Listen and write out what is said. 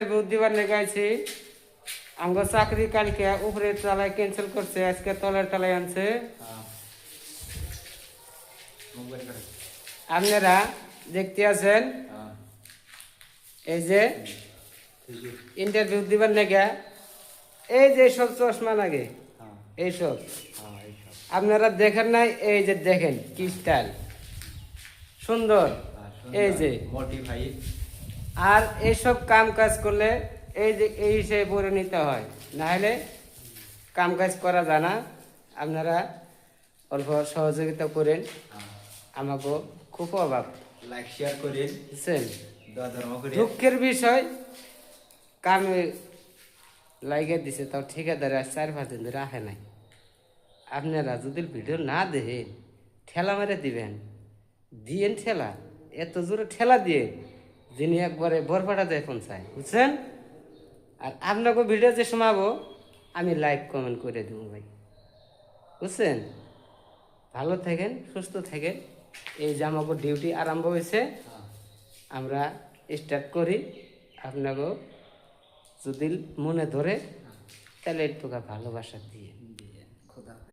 বুদ্ধিবার লেগাইছি আমগো চাকরি কালকে উপরে তলায় ক্যান্সেল করছে, আজকে তলার তলায় আনছে। আপনারা দেখতে আছেন এই যে ইন্টারভিউ দিবার লেগে এই যে সব চশমা লাগে এইসব আপনারা দেখেন নাই, এই যে দেখেন কি স্টাইল সুন্দর, এই যে মোটিভাইড। আর এইসব কাম কাজ করলে এই যে এই হিসেবে পরে নিতে হয়, না হলে কাম কাজ করা যায় না। আপনারা অল্প সহযোগিতা করেন, আমাকে খুব অভাব লাইক শেয়ার করেন, বুঝছেন। দোয়া ধর্ম করেন। দুঃখের বিষয় কামে লাগিয়ে দিছে, তাও ঠিকাদারে আজ 4-5 দিন ধরে রাখে নাই। আপনারা যদি ভিডিও না দেখেন ঠেলা মেরে দিবেন, দিয়েন ঠেলা, এত জোরে ঠেলা দিয়ে যিনি একবারে বরফাটা দেয় পৌঁছায়, বুঝছেন। আর আপনাকে ভিডিও যে শোনাবো আমি লাইক কমেন্ট করে দেবো ভাই, বুঝছেন। ভালো থাকেন, সুস্থ থাকেন। এই যে আমাকে ডিউটি আরম্ভ হয়েছে, আমরা স্টার্ট করি। আপনাকেও যদি মনে ধরে তাহলে একটু ভালোবাসা দিয়ে